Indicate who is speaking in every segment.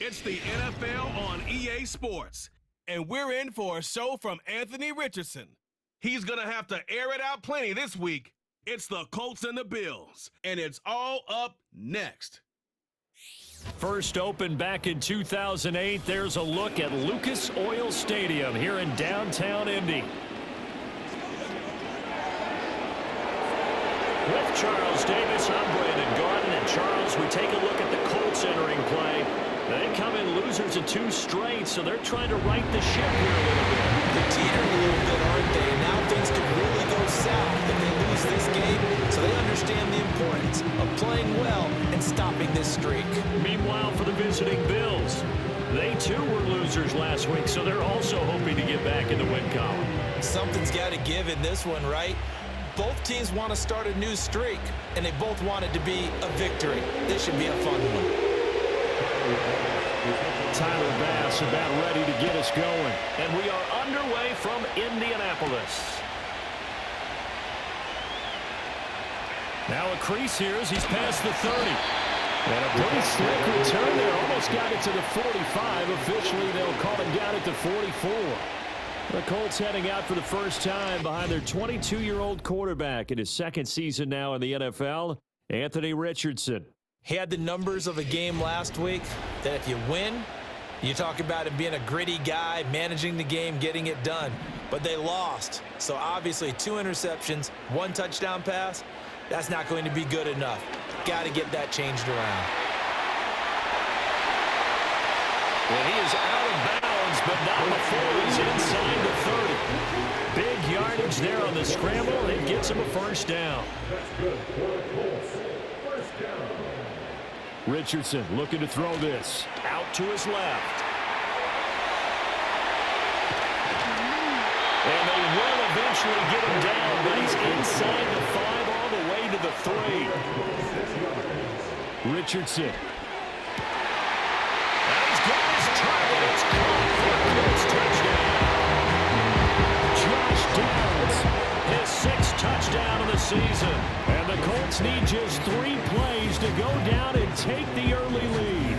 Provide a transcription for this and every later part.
Speaker 1: It's the NFL on EA Sports, and we're in for a show from Anthony Richardson. He's going to have to air it out plenty this week. It's the Colts and the Bills, and it's all up next.
Speaker 2: First opened back in 2008, there's a look at Lucas Oil Stadium here in downtown Indy. With Charles Davis, I'm Brandon Garden, and Charles, we take a look at the Colts entering play. They come in losers of 2 straight, so they're trying to right the ship here a little bit.
Speaker 3: They're teetering a little bit, aren't they? And now things could really go south if they lose this game, so they understand the importance of playing well and stopping this streak.
Speaker 2: Meanwhile, for the visiting Bills, they too were losers last week, so they're also hoping to get back in the win column.
Speaker 3: Something's got to give in this one, right? Both teams want to start a new streak, and they both want it to be a victory. This should be a fun one.
Speaker 2: Tyler Bass about ready to get us going. And we are underway from Indianapolis. Now a crease here as he's past the 30. And a pretty slick return there. Almost got it to the 45. Officially, they'll call him down at the 44. The Colts heading out for the first time behind their 22-year-old quarterback in his second season now in the NFL, Anthony Richardson.
Speaker 3: He had the numbers of a game last week that if you win, you talk about him being a gritty guy, managing the game, getting it done. But they lost. So obviously 2 interceptions, 1 touchdown pass, that's not going to be good enough. Got to get that changed around.
Speaker 2: And he is out of bounds, but not before he's inside the 30. Big yardage there on the scramble. It gets him a first down.
Speaker 4: That's good for the Colts. First down.
Speaker 2: Richardson looking to throw this out to his left. And they will eventually get him down, but he's inside the 5 all the way to the 3. Richardson. And he's got his target. It's caught for a Colts touchdown. Josh Downs, his 6th touchdown of the season. And the Colts need just 3 plays to go down and take the early lead.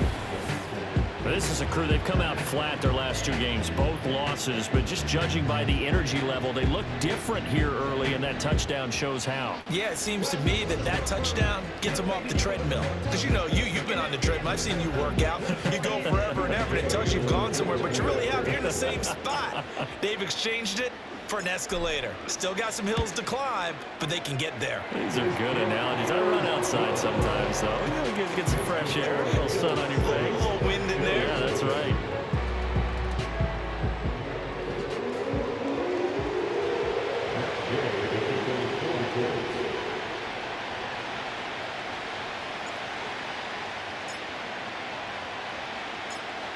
Speaker 2: This is a crew, they've come out flat their last 2 games, both losses, but just judging by the energy level, they look different here early, and that touchdown shows how.
Speaker 3: Yeah, it seems to me that touchdown gets them off the treadmill. Because, you know, you've been on the treadmill. I've seen you work out. You go forever and ever, and it tells you've gone somewhere, but you really have. You're in the same spot. They've exchanged it for an escalator. Still got some hills to climb, but they can get there.
Speaker 2: These are good analogies. I run outside sometimes, though. Get some fresh air, a little sun on your face.
Speaker 3: A little wind in there.
Speaker 2: Yeah, that's right.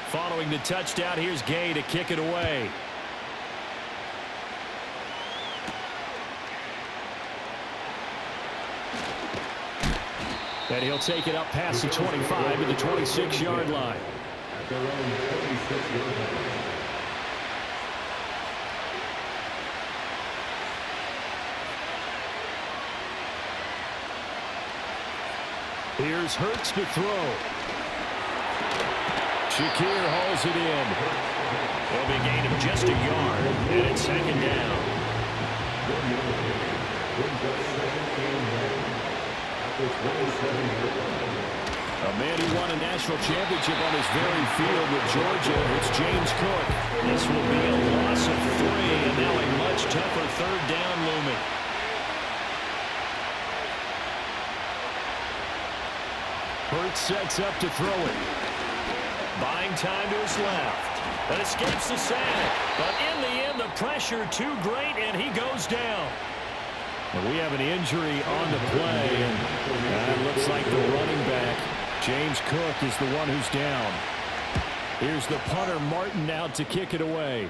Speaker 2: Following the touchdown, here's Gay to kick it away. And he'll take it up past the 25 to the 26-yard line.
Speaker 4: At their own 26-yard line.
Speaker 2: Here's Hurts to throw. Shakir hauls it in. It'll be a gain of just a yard, and it's 2nd down. A man who won a national championship on his very field with Georgia, it's James Cook. This will be a loss of 3, and now a much tougher 3rd down looming. Hurts sets up to throw it. Buying time to his left. And escapes the sack. But in the end, the pressure too great, and he goes down. And we have an injury on the play, and it looks like the running back, James Cook, is the one who's down. Here's the punter, Martin, out to kick it away.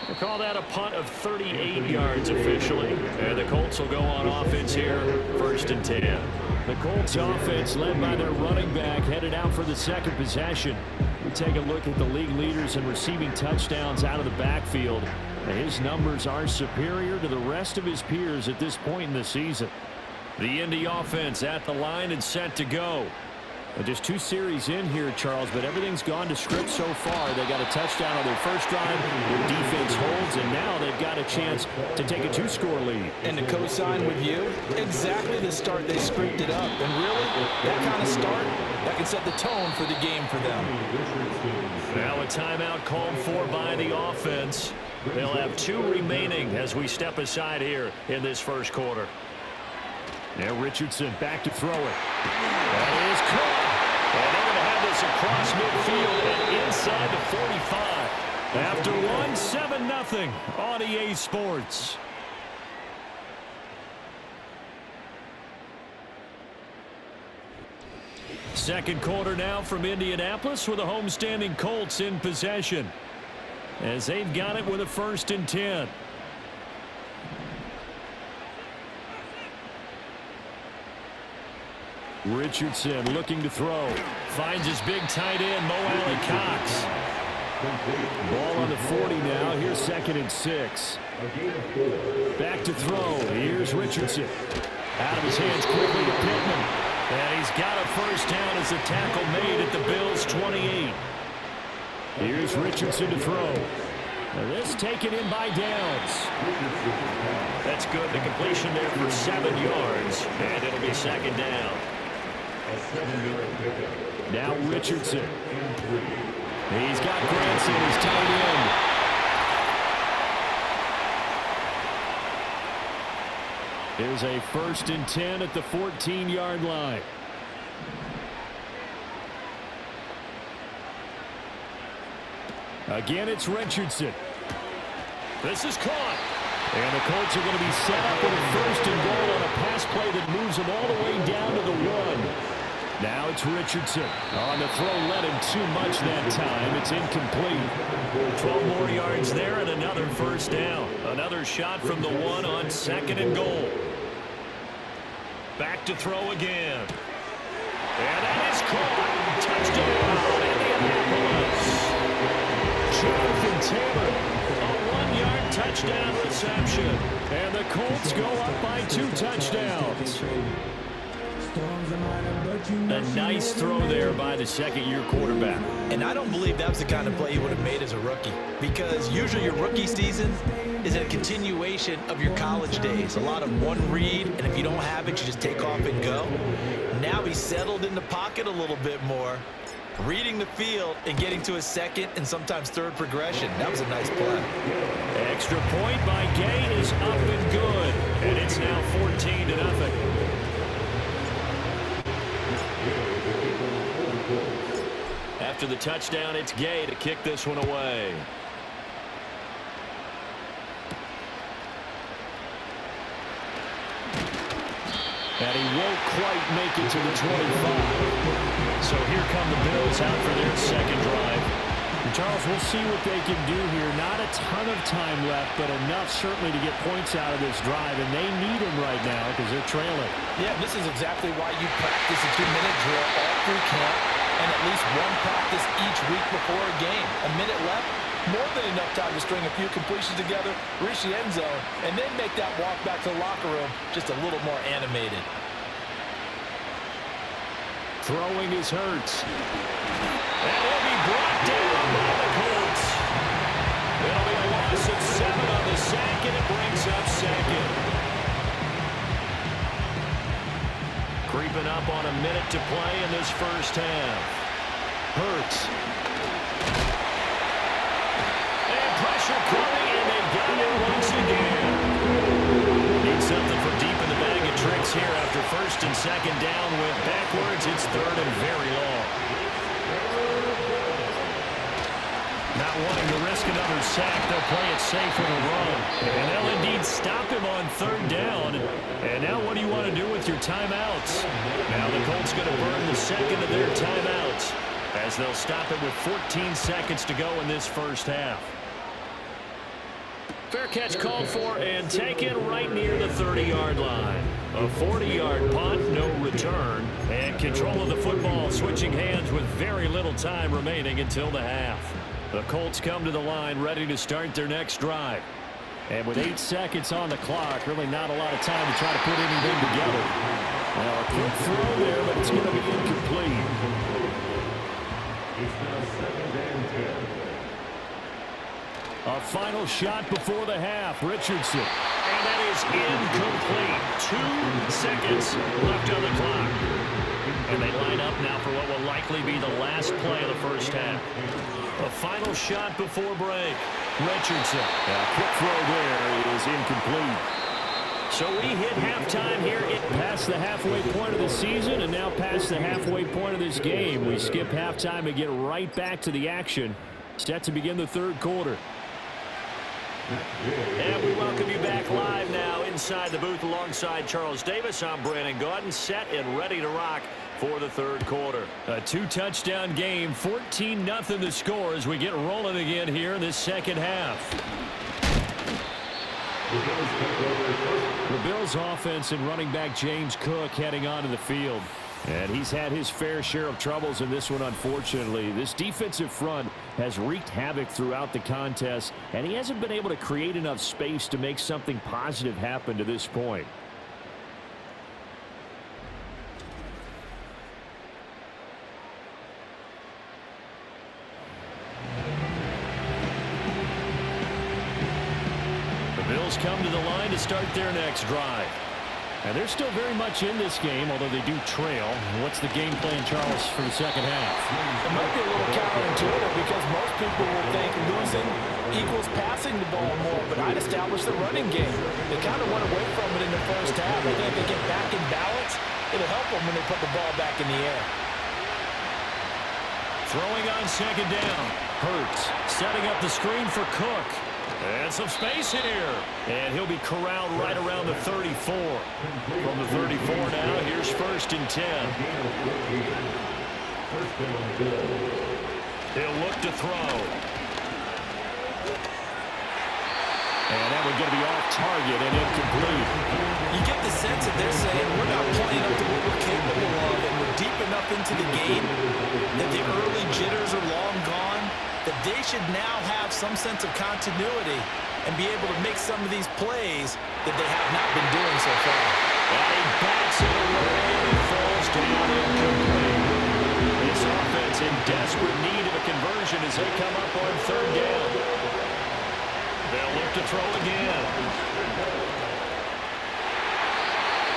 Speaker 2: We'll call that a punt of 38 yards officially. And the Colts will go on offense here, 1st and 10. The Colts offense, led by their running back, headed out for the 2nd possession. We take a look at the league leaders in receiving touchdowns out of the backfield. His numbers are superior to the rest of his peers at this point in the season. The Indy offense at the line and set to go. Just 2 series in here, Charles, but everything's gone to script so far. They got a touchdown on their first drive. Their defense holds, and now they've got a chance to take a 2-score lead.
Speaker 3: And to co-sign with you, exactly the start they scripted up. And really, that kind of start, that can set the tone for the game for them.
Speaker 2: Now a timeout called for by the offense. They'll have 2 remaining as we step aside here in this first quarter. Now Richardson back to throw it. That is caught. And they're going to have this across midfield and inside the 45. After one, 7-0 on EA Sports. Second quarter now from Indianapolis with the homestanding Colts in possession, as they've got it with a 1st and 10. Richardson looking to throw. Finds his big tight end, Mo Alley-Cox. Ball on the 40 now. Here's 2nd and 6. Back to throw. Here's Richardson. Out of his hands quickly to Pittman. And he's got a first down as the tackle made at the Bills' 28. Here's Richardson to throw. Now this taken in by Downs. That's good. The completion there for 7 yards. And it'll be 2nd down. Now Richardson. He's got Granson, his tight end. Here's a 1st and 10 at the 14-yard line. Again, it's Richardson. This is caught. And the Colts are going to be set up with a 1st and goal on a pass play that moves them all the way down to the 1. Now it's Richardson. On the throw, let him too much that time. It's incomplete. 12 more yards there and another first down. Another shot from the 1 on 2nd and goal. Back to throw again. And that is caught. Touchdown, Indianapolis. Jonathan Taylor, a 1-yard touchdown reception. And the Colts go up by 2 touchdowns. A nice throw there by the 2nd-year quarterback.
Speaker 3: And I don't believe that was the kind of play he would have made as a rookie, because usually your rookie season is a continuation of your college days. A lot of one read, and if you don't have it, you just take off and go. Now he's settled in the pocket a little bit more, reading the field and getting to his 2nd and sometimes 3rd progression. That was a nice play.
Speaker 2: Extra point by Gay is up and good, and it's now 14-0. After the touchdown, it's Gay to kick this one away. And he won't quite make it to the 25. So here come the Bills out for their 2nd drive. And Charles, we'll see what they can do here. Not a ton of time left, but enough certainly to get points out of this drive. And they need them right now because they're trailing.
Speaker 3: Yeah, this is exactly why you practice a 2-minute drill all through camp, and at least one practice each week before a game. A minute left, more than enough time to string a few completions together, reach the end zone, and then make that walk back to the locker room just a little more animated.
Speaker 2: Throwing is Hurts. And he'll be brought down by the Colts. It'll be a loss of 7 on the sack, and it brings up 2nd. Creeping up on a minute to play in this first half. Hurts. And pressure coming, and they got it once again. Need something from deep in the bag of tricks here after 1st and 2nd down. Went backwards. It's 3rd and very long. Not wanting to risk another sack, they'll play it safe with a run. And they'll indeed stop him on 3rd down. And now what do you want to do with your timeouts? Now the Colts going to burn the 2nd of their timeouts, as they'll stop it with 14 seconds to go in this first half. Fair catch called for and taken right near the 30-yard line. A 40-yard punt, no return, and control of the football switching hands with very little time remaining until the half. The Colts come to the line ready to start their next drive. And with 8 seconds on the clock, really not a lot of time to try to put anything together. Now a quick throw there, but it's going to be incomplete.
Speaker 4: It's now 2nd and 10.
Speaker 2: A final shot before the half, Richardson. And that is incomplete. 2 seconds left on the clock. And they line up now for what will likely be the last play of the first half. A final shot before break. Richardson. A quick throw there is incomplete. So we hit halftime here past the halfway point of the season and now past the halfway point of this game. We skip halftime and get right back to the action. Set to begin the third quarter. And we welcome you back live now inside the booth alongside Charles Davis. I'm Brandon Gaudin, set and ready to rock for the third quarter. A 2-touchdown game, 14-0 the score as we get rolling again here in this second half. The Bills offense and running back James Cook heading onto the field. And he's had his fair share of troubles in this one, unfortunately. This defensive front has wreaked havoc throughout the contest, and he hasn't been able to create enough space to make something positive happen to this point. The Bills come to the line to start their next drive. And they're still very much in this game, although they do trail. What's the game plan, Charles, for the second half?
Speaker 3: It might be a little counterintuitive because most people will think losing equals passing the ball more, but I'd establish the running game. They kind of went away from it in the first half. I think if they get back in balance, it'll help them when they put the ball back in the air.
Speaker 2: Throwing on second down. Hurts setting up the screen for Cook. And some space here. And he'll be corralled right around the 34. From the 34 now, here's 1st and 10. He'll look to throw. And that one's going to be off target and incomplete.
Speaker 3: You get the sense that they're saying we're not playing up to what we're capable of, and we're deep enough into the game that the early jitters are long gone, that they should now have some sense of continuity and be able to make some of these plays that they have not been doing so far.
Speaker 2: And he bats it away and falls down incomplete. This offense in desperate need of a conversion as they come up on 3rd down. They'll look to throw again.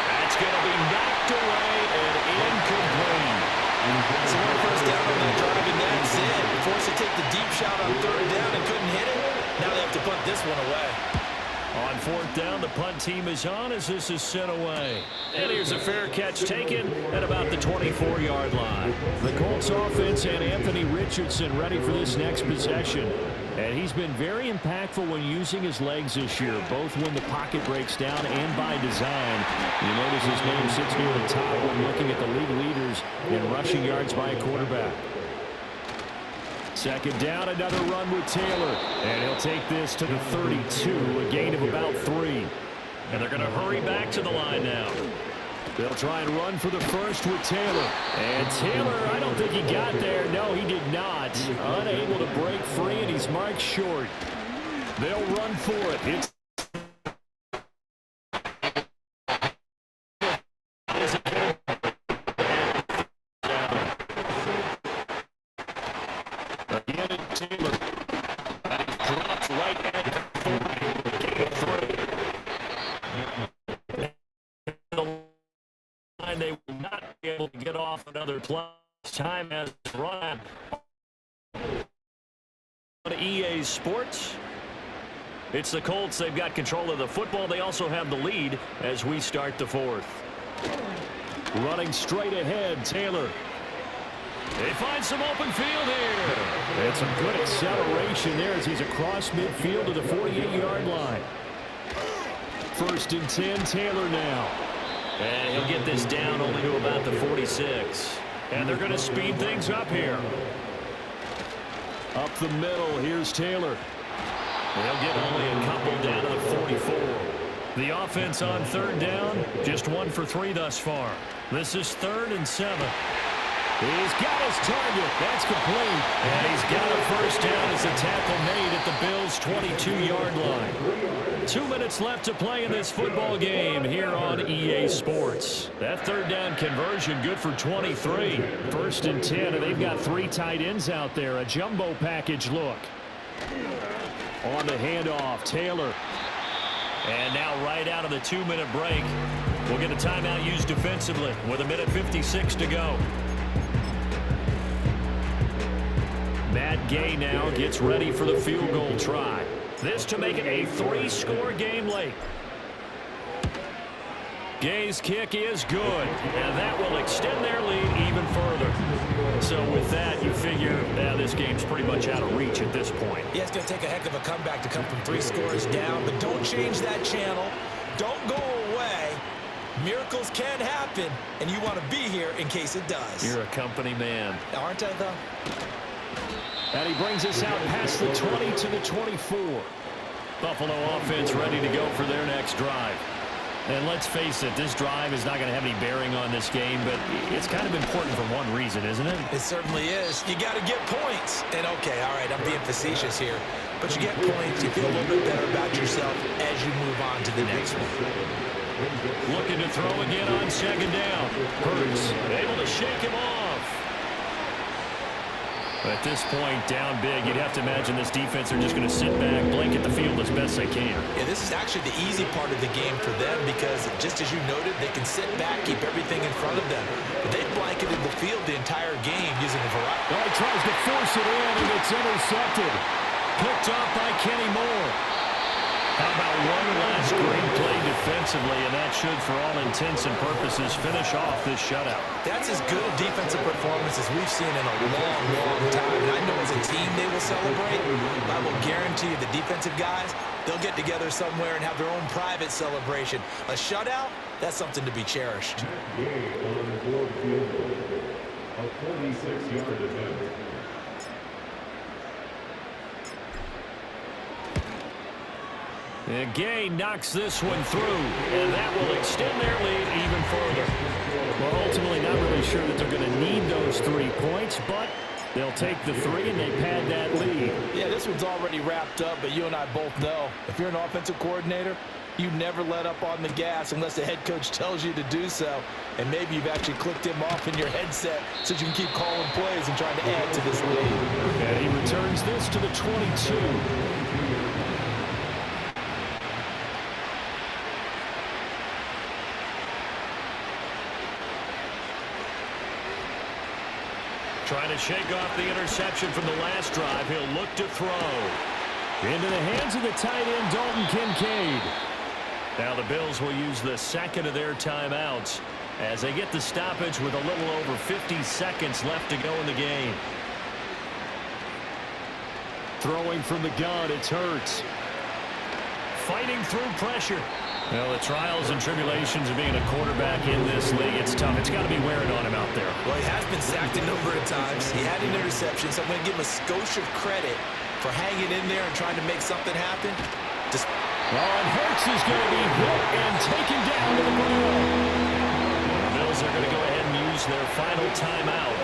Speaker 2: That's going to be knocked away and incomplete.
Speaker 3: So one first down on that drive, and that's it. Forced to take the deep shot on 3rd down and couldn't hit it. Now they have to punt this one away.
Speaker 2: On 4th down, the punt team is on as this is sent away. And here's a fair catch taken at about the 24-yard line. The Colts offense and Anthony Richardson ready for this next possession. And he's been very impactful when using his legs this year, both when the pocket breaks down and by design. You notice his name sits near the top when looking at the league leaders in rushing yards by a quarterback. Second down, another run with Taylor. And he'll take this to the 32, a gain of about 3. And they're going to hurry back to the line now. They'll try and run for the first with Taylor. And Taylor, I don't think he got there. No, he did not. Unable to break free, and he's marked short. They'll run for it. It's again, Taylor. Drops right at the 3. They will not be able to get off another play. Time has run. On EA Sports, it's the Colts. They've got control of the football. They also have the lead as we start the 4th. Running straight ahead, Taylor. They find some open field here. And some good acceleration there as he's across midfield to the 48-yard line. 1st and 10, Taylor now. And he'll get this down only to about the 46. And they're going to speed things up here. Up the middle, here's Taylor. They'll get only a couple down to the 44. The offense on 3rd down, just 1 for 3 thus far. This is 3rd and 7. He's got his target. That's complete. And he's got a first down as the tackle made at the Bills' 22-yard line. 2 minutes left to play in this football game here on EA Sports. That third down conversion good for 23. 1st and 10, and they've got 3 tight ends out there. A jumbo package look. On the handoff, Taylor. And now right out of the 2-minute break, we'll get a timeout used defensively with 1:56 to go. Matt Gay now gets ready for the field goal try. This to make it a 3-score game late. Gay's kick is good, and that will extend their lead even further. So with that, you figure this game's pretty much out of reach at this point.
Speaker 3: Yeah, it's going to take a heck of a comeback to come from 3 scores down, but don't change that channel. Don't go away. Miracles can happen, and you want to be here in case it does.
Speaker 2: You're a company man.
Speaker 3: Aren't I, though?
Speaker 2: And he brings us out past the 20 to the 24. Buffalo offense ready to go for their next drive. And let's face it, this drive is not going to have any bearing on this game, but it's kind of important for one reason, isn't it?
Speaker 3: It certainly is. You got to get points. And, okay, all right, I'm being facetious here. But you get points, you feel a little bit better about yourself as you move on to the next one.
Speaker 2: Looking to throw again on 2nd down. Hurts able to shake him off. At this point, down big, you'd have to imagine this defense are just going to sit back, blanket the field as best they can.
Speaker 3: Yeah, this is actually the easy part of the game for them because, just as you noted, they can sit back, keep everything in front of them. But they've blanketed the field the entire game using a variety.
Speaker 2: Oh, he tries to force it in, and it's intercepted. Picked off by Kenny Moore. How about one last great play defensively, and that should, for all intents and purposes, finish off this shutout.
Speaker 3: That's as good a defensive performance as we've seen in a long, long time. And I know as a team they will celebrate. I will guarantee you the defensive guys, they'll get together somewhere and have their own private celebration. A shutout, that's something to be cherished.
Speaker 4: A 46-yard attempt.
Speaker 2: And Gay knocks this one through, and that will extend their lead even further. Well, ultimately not really sure that they're going to need those 3 points, but they'll take the 3 and they pad that lead.
Speaker 3: Yeah, this one's already wrapped up, but you and I both know if you're an offensive coordinator, you never let up on the gas unless the head coach tells you to do so. And maybe you've actually clicked him off in your headset so you can keep calling plays and trying to add to this lead.
Speaker 2: And he returns this to the 22. Trying to shake off the interception from the last drive. He'll look to throw. Into the hands of the tight end, Dalton Kincaid. Now the Bills will use the second of their timeouts as they get the stoppage with a little over 50 seconds left to go in the game. Throwing from the gun, it's Hurts. Fighting through pressure. Well, the trials and tribulations of being a quarterback in this league, it's tough. It's got to be wearing on him out there.
Speaker 3: Well, he has been sacked a number of times. He had an interception, so I'm going to give him a skosh of credit for hanging in there and trying to make something happen.
Speaker 2: And Hurts is going to be hit and taken down to the ground. The Bills are going to go ahead and use their final timeout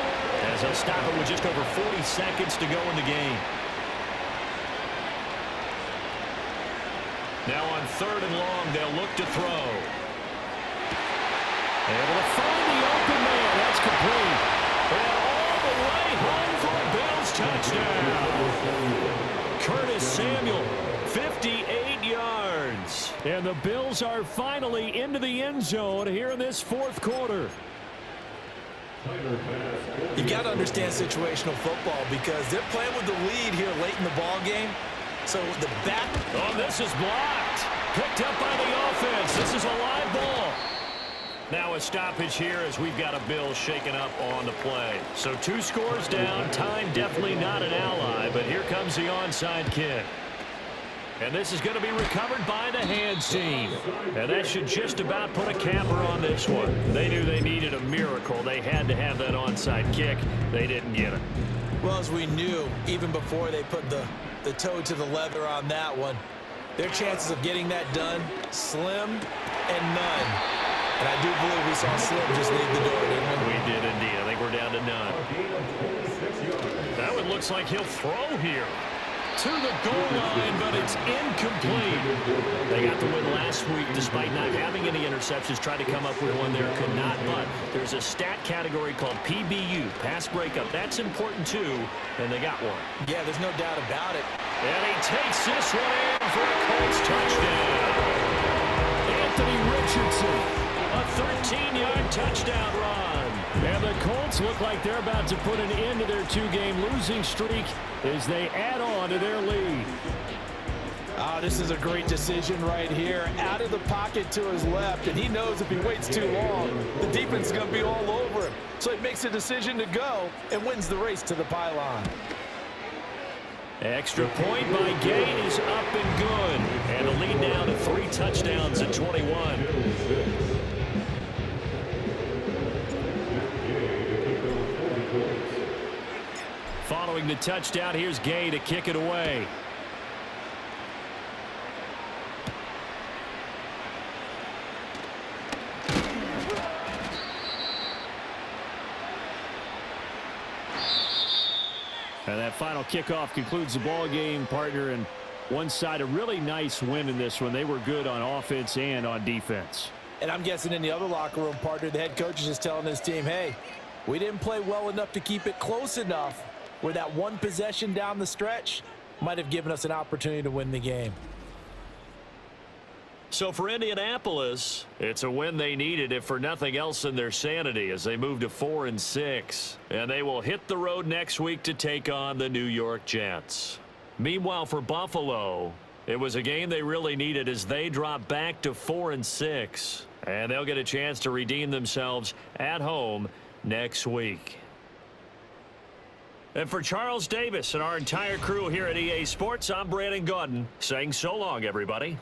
Speaker 2: as they'll stop it with just over 40 seconds to go in the game. Now on 3rd and long, they'll look to throw. Able to find the open man. That's complete. And all the way home for a Bills touchdown. Curtis Samuel, 58 yards. And the Bills are finally into the end zone here in this 4th quarter.
Speaker 3: You've got to understand situational football because they're playing with the lead here late in the ball game. So the back.
Speaker 2: Oh, this is blocked. Picked up by the offense. This is a live ball. Now a stoppage here as we've got a Bill shaken up on the play. So 2 scores down. Time definitely not an ally, but here comes the onside kick. And this is going to be recovered by the hands team. And that should just about put a capper on this one. They knew they needed a miracle. They had to have that onside kick. They didn't get it.
Speaker 3: Well, as we knew, even before they put the toe to the leather on that one, their chances of getting that done, slim and none. And I do believe we saw Slim just leave the door, didn't we?
Speaker 2: We did indeed. I think we're down to to none.
Speaker 4: A gain of 26 yards.
Speaker 2: That one looks like he'll throw here. To the goal line, but it's incomplete. They got the win last week despite not having any interceptions. Tried to come up with one there, could not. But there's a stat category called PBU, pass breakup. That's important too, and they got one.
Speaker 3: Yeah, there's no doubt about it.
Speaker 2: And he takes this one in for a Colts touchdown. Anthony Richardson, a 13-yard touchdown run. And the Colts look like they're about to put an end to their 2-game losing streak as they add on to their lead.
Speaker 3: This is a great decision right here. Out of the pocket to his left, and he knows if he waits too long, the defense is going to be all over him. So he makes a decision to go and wins the race to the pylon.
Speaker 2: Extra point by Gay is up and good. And the lead down to 3 touchdowns at 21. Following the touchdown, here's Gay to kick it away. And that final kickoff concludes the ball game, partner. And one side, a really nice win in this one. They were good on offense and on defense.
Speaker 3: And I'm guessing in the other locker room, partner, the head coach is just telling his team, hey, we didn't play well enough to keep it close enough where that one possession down the stretch might have given us an opportunity to win the game.
Speaker 2: So for Indianapolis, it's a win they needed, if for nothing else than their sanity, as they move to 4-6. And they will hit the road next week to take on the New York Jets. Meanwhile, for Buffalo, it was a game they really needed as they drop back to 4-6. And they'll get a chance to redeem themselves at home next week. And for Charles Davis and our entire crew here at EA Sports, I'm Brandon Gaudin saying so long, everybody.